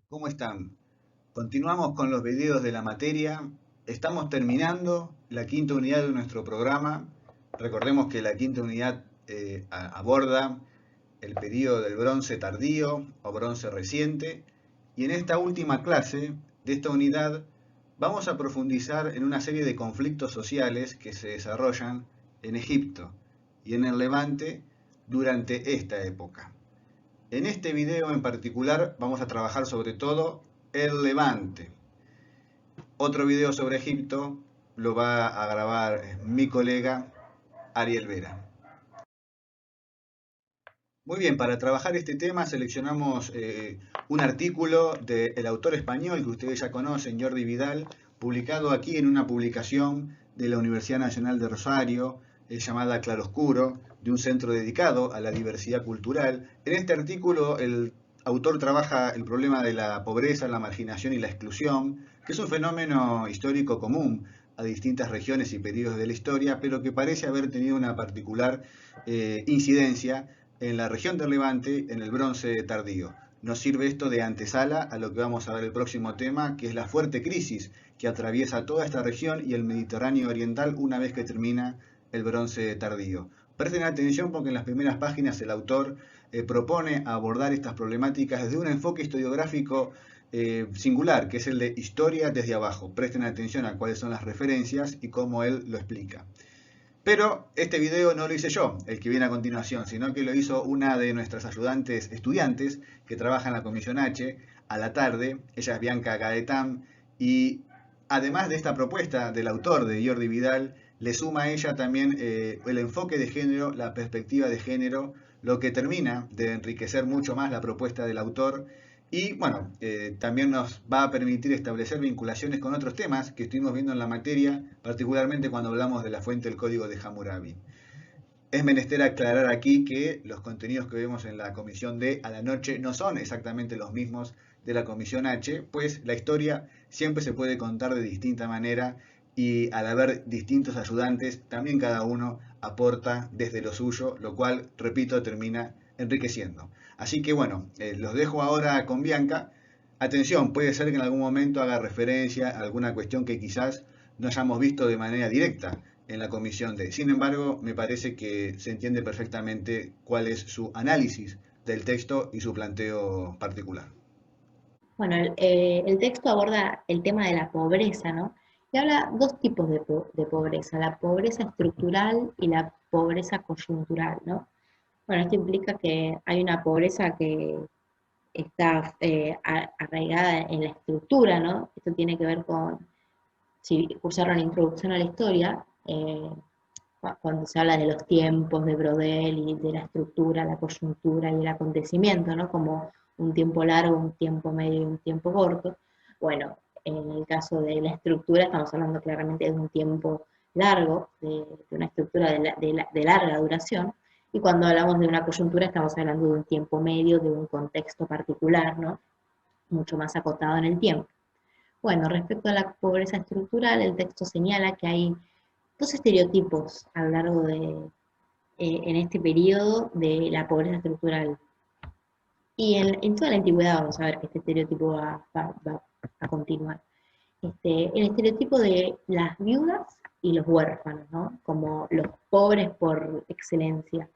¿Cómo están? Continuamos con los videos de la materia. Estamos terminando la quinta unidad de nuestro programa. Recordemos que la quinta unidad aborda el periodo del bronce tardío o bronce reciente. Y en esta última clase de esta unidad vamos a profundizar en una serie de conflictos sociales que se desarrollan en Egipto y en el Levante durante esta época. En este video en particular vamos a trabajar sobre todo el Levante. Otro video sobre Egipto lo va a grabar mi colega Ariel Vera. Muy bien, para trabajar este tema seleccionamos un artículo del autor español que ustedes ya conocen, Jordi Vidal, publicado aquí en una publicación de la Universidad Nacional de Rosario, llamada Claroscuro, de un centro dedicado a la diversidad cultural. En este artículo el autor trabaja el problema de la pobreza, la marginación y la exclusión, que es un fenómeno histórico común a distintas regiones y periodos de la historia, pero que parece haber tenido una particular incidencia en la región del Levante en el bronce tardío. Nos sirve esto de antesala a lo que vamos a ver el próximo tema, que es la fuerte crisis que atraviesa toda esta región y el Mediterráneo oriental una vez que termina el bronce tardío. Presten atención porque en las primeras páginas el autor propone abordar estas problemáticas desde un enfoque historiográfico singular, que es el de historia desde abajo. Presten atención a cuáles son las referencias y cómo él lo explica. Pero este video no lo hice yo, el que viene a continuación, sino que lo hizo una de nuestras ayudantes estudiantes que trabaja en la Comisión H a la tarde. Ella es Bianca Gaetán y además de esta propuesta del autor de Jordi Vidal, le suma a ella también el enfoque de género, la perspectiva de género, lo que termina de enriquecer mucho más la propuesta del autor y bueno, también nos va a permitir establecer vinculaciones con otros temas que estuvimos viendo en la materia, particularmente cuando hablamos de la fuente del código de Hammurabi. Es menester aclarar aquí que los contenidos que vemos en la comisión D a la noche no son exactamente los mismos de la comisión H, pues la historia siempre se puede contar de distinta manera y al haber distintos ayudantes, también cada uno aporta desde lo suyo, lo cual, repito, termina enriqueciendo. Así que bueno, los dejo ahora con Bianca. Atención, puede ser que en algún momento haga referencia a alguna cuestión que quizás no hayamos visto de manera directa en la comisión D. Sin embargo, me parece que se entiende perfectamente cuál es su análisis del texto y su planteo particular. Bueno, el texto aborda el tema de la pobreza, ¿no? Y habla dos tipos de pobreza, la pobreza estructural y la pobreza coyuntural, ¿no? Bueno, esto implica que hay una pobreza que está arraigada en la estructura, ¿no? Esto tiene que ver con, si cursaron introducción a la historia, cuando se habla de los tiempos de Brodel y de la estructura, la coyuntura y el acontecimiento, ¿no? Como un tiempo largo, un tiempo medio y un tiempo corto. Bueno, en el caso de la estructura estamos hablando claramente de un tiempo largo, de una estructura de larga duración, y cuando hablamos de una coyuntura estamos hablando de un tiempo medio, de un contexto particular, ¿no? Mucho más acotado en el tiempo. Bueno, respecto a la pobreza estructural, el texto señala que hay dos estereotipos a lo largo en este periodo de la pobreza estructural. Y en toda la antigüedad vamos a ver que este estereotipo va a continuar. El estereotipo de las viudas y los huérfanos, ¿no? Como los pobres por excelencia.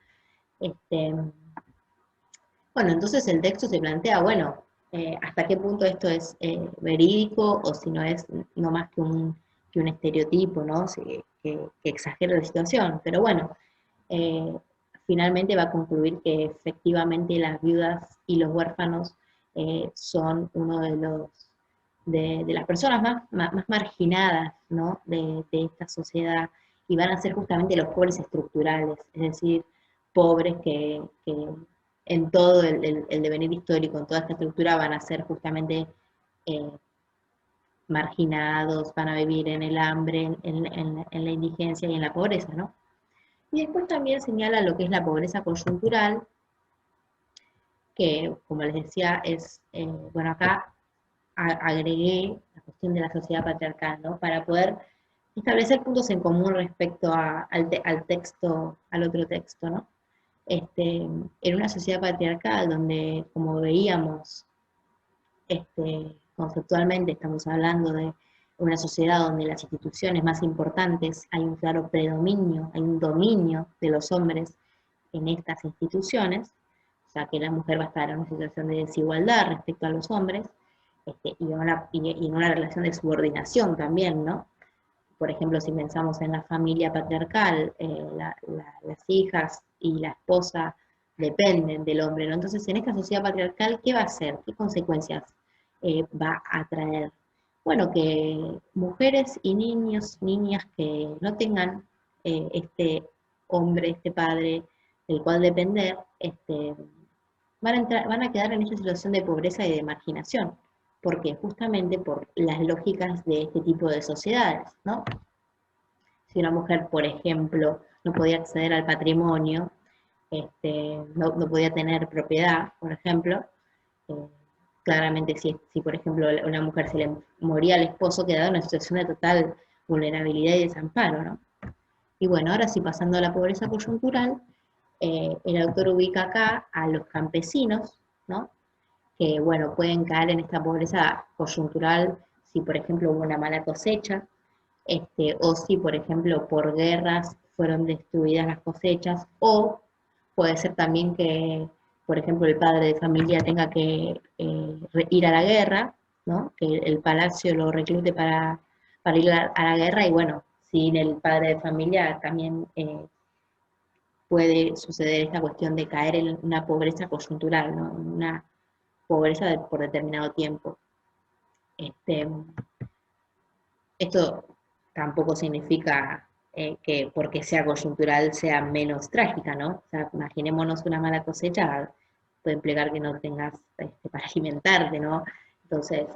Este, bueno, entonces el texto se plantea, bueno, hasta qué punto esto es verídico o si no es no más que un estereotipo, ¿no? Que exagera la situación. Pero bueno, eh, finalmente va a concluir que efectivamente las viudas y los huérfanos son uno de las personas más marginadas, ¿no? de esta sociedad y van a ser justamente los pobres estructurales, es decir, pobres que en todo el devenir histórico, en toda esta estructura, van a ser justamente eh, marginados, van a vivir en el hambre, en la indigencia y en la pobreza, ¿no? Y después también señala lo que es la pobreza coyuntural, que como les decía es, bueno, acá agregué la cuestión de la sociedad patriarcal, ¿no? Para poder establecer puntos en común respecto al texto, al otro texto, ¿no? En una sociedad patriarcal donde, como veíamos, conceptualmente estamos hablando de una sociedad donde las instituciones más importantes hay un claro predominio, hay un dominio de los hombres en estas instituciones, o sea que la mujer va a estar en una situación de desigualdad respecto a los hombres, y en una relación de subordinación también, ¿no? Por ejemplo, si pensamos en la familia patriarcal, las hijas y la esposa dependen del hombre, ¿no? Entonces, en esta sociedad patriarcal, ¿qué va a hacer? ¿Qué consecuencias va a traer? Bueno, que mujeres y niños, niñas que no tengan este hombre, este padre del cual depender, van a quedar en esta situación de pobreza y de marginación. ¿Por qué? Justamente por las lógicas de este tipo de sociedades, ¿no? Si una mujer, por ejemplo, no podía acceder al patrimonio, no podía tener propiedad, por ejemplo, eh, claramente si, por ejemplo, a una mujer se le moría al esposo, quedaba en una situación de total vulnerabilidad y desamparo, ¿no? Y bueno, ahora sí, pasando a la pobreza coyuntural, el autor ubica acá a los campesinos, ¿no? Que, bueno, pueden caer en esta pobreza coyuntural si, por ejemplo, hubo una mala cosecha, o si, por ejemplo, por guerras fueron destruidas las cosechas, o puede ser también que, por ejemplo, el padre de familia tenga que ir a la guerra, ¿no? Que el palacio lo reclute para ir a la guerra, y bueno, sin el padre de familia también puede suceder esta cuestión de caer en una pobreza coyuntural, ¿no? Una pobreza por determinado tiempo. Esto tampoco significa que porque sea coyuntural sea menos trágica, ¿no? O sea, imaginémonos una mala cosecha, puede implicar que no tengas para alimentarte, ¿no? Entonces,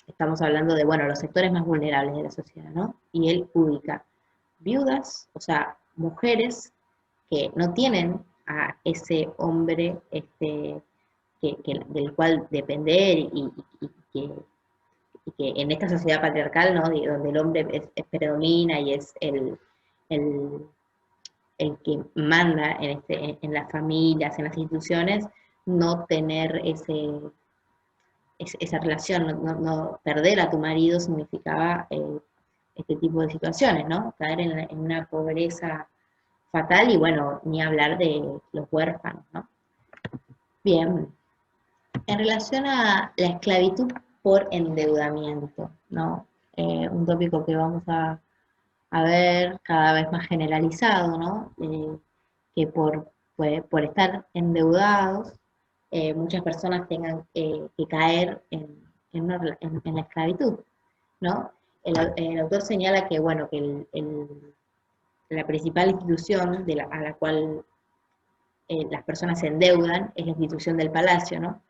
estamos hablando de, bueno, los sectores más vulnerables de la sociedad, ¿no? Y él ubica viudas, o sea, mujeres que no tienen a ese hombre del cual depender que y que en esta sociedad patriarcal, ¿no? Donde el hombre predomina y es el, el que manda en las familias, en las instituciones, no tener esa relación, no perder a tu marido significaba este tipo de situaciones, ¿no? Caer en una pobreza fatal y, bueno, ni hablar de los huérfanos, ¿no? Bien, en relación a la esclavitud por endeudamiento, ¿no? Un tópico que vamos a ver cada vez más generalizado, ¿no? Que por estar endeudados, muchas personas tengan que caer en la esclavitud, ¿no? El autor señala que, bueno, que la principal institución a la cual las personas se endeudan es la institución del palacio, ¿no?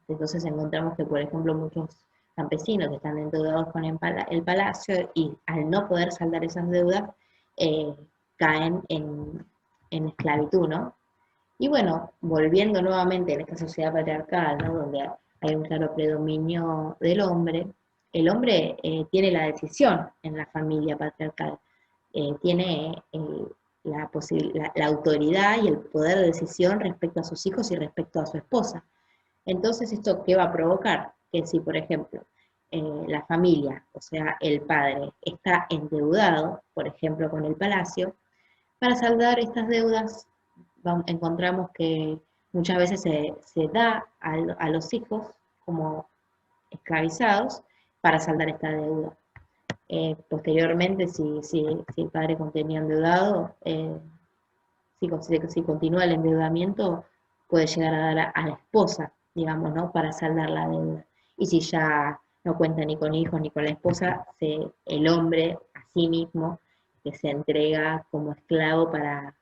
Entonces encontramos que, por ejemplo, muchos campesinos están endeudados con el palacio y al no poder saldar esas deudas, eh, caen en esclavitud, ¿no? Y bueno, volviendo nuevamente en esta sociedad patriarcal, ¿no? Donde hay un claro predominio del hombre, el hombre tiene la decisión en la familia patriarcal, tiene la autoridad y el poder de decisión respecto a sus hijos y respecto a su esposa. Entonces, ¿esto qué va a provocar? Que si, por ejemplo, la familia, o sea, el padre, está endeudado, por ejemplo, con el palacio, para saldar estas deudas, encontramos que muchas veces se da a los hijos como esclavizados para saldar esta deuda. Posteriormente, si el padre continúa endeudado, si continúa el endeudamiento, puede llegar a dar a la esposa, digamos, ¿no? Para saldar la deuda. Y si ya no cuenta ni con hijos ni con la esposa, el hombre a sí mismo que se entrega como esclavo para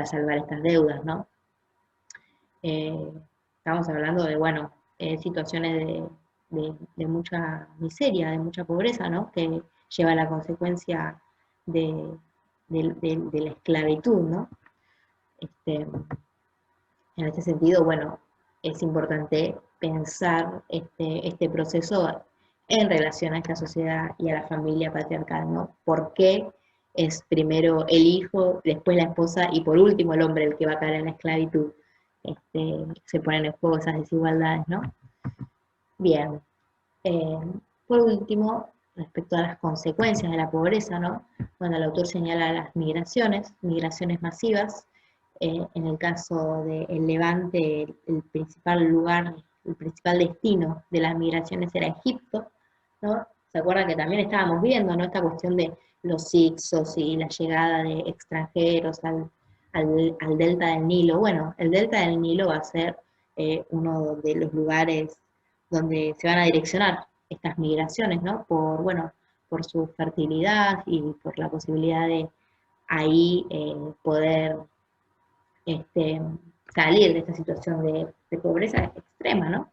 salvar estas deudas, ¿no? Estamos hablando de, bueno, situaciones de mucha miseria, de mucha pobreza, ¿no? Que lleva a la consecuencia de la esclavitud, ¿no? En este sentido, bueno, es importante pensar este proceso en relación a esta sociedad y a la familia patriarcal, ¿no? ¿Por qué es primero el hijo, después la esposa y por último el hombre el que va a caer en la esclavitud? Se ponen en juego esas desigualdades, ¿no? Bien. Eh, por último, respecto a las consecuencias de la pobreza, ¿no? Bueno, el autor señala las migraciones masivas. En el caso del Levante, el principal lugar, el principal destino de las migraciones era Egipto, ¿no? ¿Se acuerdan que también estábamos viendo, ¿no? Esta cuestión de los Hicsos y la llegada de extranjeros al delta del Nilo. Bueno, el delta del Nilo va a ser uno de los lugares donde se van a direccionar estas migraciones, ¿no? Bueno, por su fertilidad y por la posibilidad de ahí poder este, salir de esta situación de pobreza extrema, ¿no?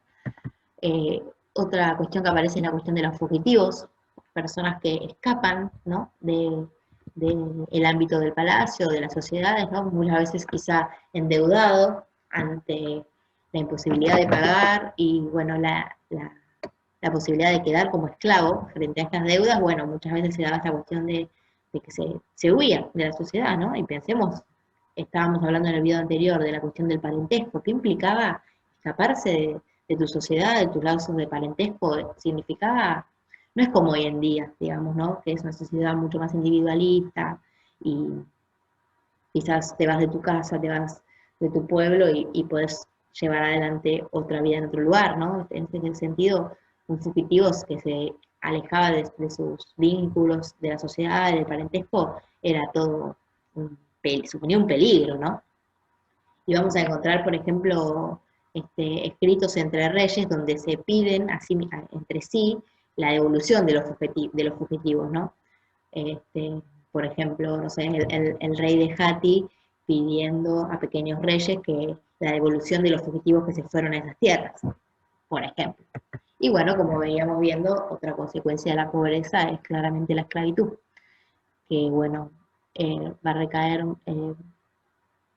Eh, Otra cuestión que aparece es la cuestión de los fugitivos, personas que escapan, ¿no? El ámbito del palacio, de las sociedades, ¿no? Muchas veces quizá endeudado ante la imposibilidad de pagar y, bueno, la posibilidad de quedar como esclavo frente a estas deudas, bueno, muchas veces se daba esta cuestión de que se huía de la sociedad, ¿no? Y pensemos, estábamos hablando en el video anterior de la cuestión del parentesco, ¿qué implicaba escaparse de tu sociedad, de tus lazos de parentesco? Significaba, no es como hoy en día, digamos, ¿no? Que es una sociedad mucho más individualista y quizás te vas de tu casa, te vas de tu pueblo y podés llevar adelante otra vida en otro lugar, ¿no? En ese sentido, un fugitivo que se alejaba de sus vínculos, de la sociedad, del parentesco, era todo, suponía un peligro, ¿no? Y vamos a encontrar, por ejemplo, escritos entre reyes donde se piden así, entre sí la devolución de los fugitivos, ¿no? Este, por ejemplo, no sé, el rey de Hati pidiendo a pequeños reyes que la devolución de los fugitivos que se fueron a esas tierras, por ejemplo. Y bueno, como veníamos viendo, otra consecuencia de la pobreza es claramente la esclavitud, que bueno, va a recaer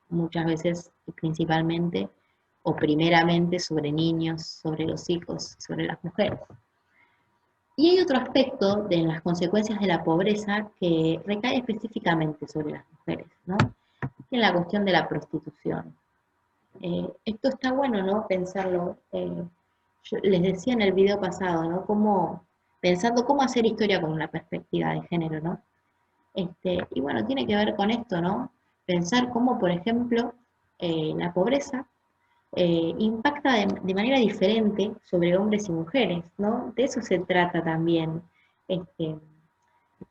muchas veces, principalmente o primeramente sobre niños, sobre los hijos, sobre las mujeres. Y hay otro aspecto de las consecuencias de la pobreza que recae específicamente sobre las mujeres, ¿no? Que es la cuestión de la prostitución. Esto está bueno, ¿no? Pensarlo. Yo les decía en el video pasado, ¿no? Pensando cómo hacer historia con una perspectiva de género, ¿no? Y bueno, tiene que ver con esto, ¿no? Pensar cómo, por ejemplo, la pobreza impacta de manera diferente sobre hombres y mujeres, ¿no? De eso se trata también. Este,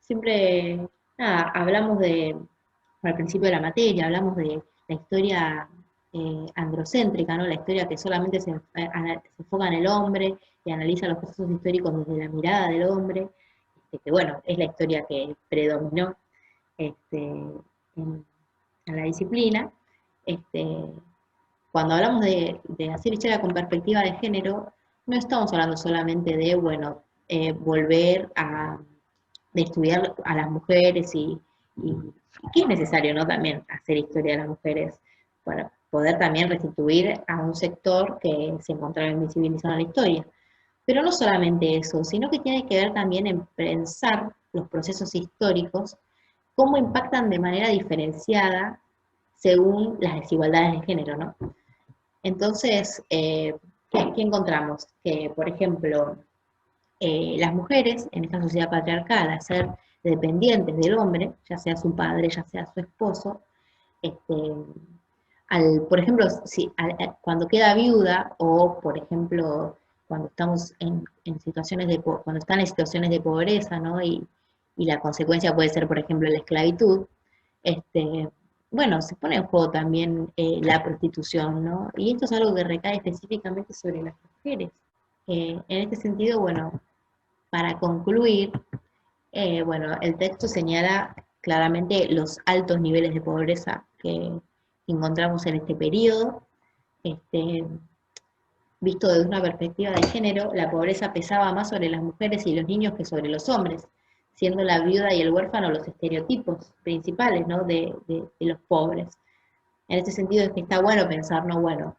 Siempre, nada, hablamos al principio de la materia, hablamos de la historia androcéntrica, ¿no? La historia que solamente se enfoca en el hombre y analiza los procesos históricos desde la mirada del hombre, que bueno, es la historia que predominó en la disciplina. Este, Cuando hablamos de hacer historia con perspectiva de género, no estamos hablando solamente de, bueno, volver de estudiar a las mujeres y que es necesario, ¿no? También hacer historia de las mujeres para poder también restituir a un sector que se encontraba invisibilizado en la historia. Pero no solamente eso, sino que tiene que ver también en pensar los procesos históricos, cómo impactan de manera diferenciada según las desigualdades de género, ¿no? Entonces, ¿qué encontramos? Que, por ejemplo, las mujeres en esta sociedad patriarcal, al ser dependientes del hombre, ya sea su padre, ya sea su esposo, este, por ejemplo, cuando queda viuda o, por ejemplo, cuando estamos en situaciones cuando están en situaciones de pobreza, ¿no? Y la consecuencia puede ser, por ejemplo, la esclavitud, este, bueno, se pone en juego también la prostitución, ¿no? Y esto es algo que recae específicamente sobre las mujeres. En este sentido, bueno, para concluir, bueno, el texto señala claramente los altos niveles de pobreza que encontramos en este periodo. Este, Visto desde una perspectiva de género, la pobreza pesaba más sobre las mujeres y los niños que sobre los hombres, siendo la viuda y el huérfano los estereotipos principales, ¿no? de los pobres. En este sentido es que está bueno pensar, ¿no? Bueno,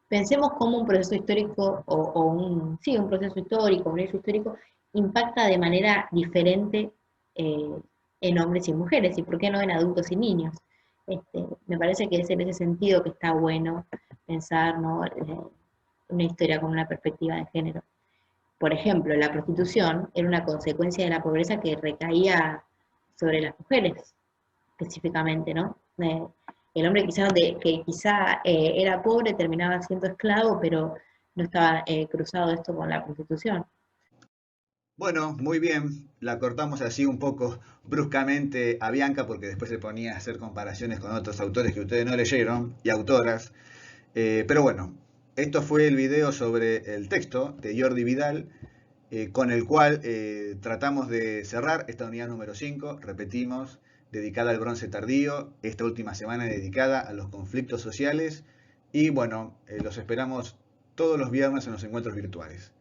pensemos cómo un proceso histórico sí, un proceso histórico, un hecho histórico, impacta de manera diferente eh, en hombres y mujeres, y por qué no en adultos y niños. Me parece que es en ese sentido que está bueno pensar, ¿no? una historia con una perspectiva de género. Por ejemplo, la prostitución era una consecuencia de la pobreza que recaía sobre las mujeres, específicamente, ¿no? El hombre que quizá era pobre terminaba siendo esclavo, pero no estaba cruzado esto con la prostitución. Bueno, muy bien. La cortamos así un poco bruscamente a Bianca porque después se ponía a hacer comparaciones con otros autores que ustedes no leyeron y autoras. Pero bueno, esto fue el video sobre el texto de Jordi Vidal, con el cual tratamos de cerrar esta unidad número 5, repetimos, dedicada al bronce tardío, esta última semana dedicada a los conflictos sociales. Y bueno, los esperamos todos los viernes en los encuentros virtuales.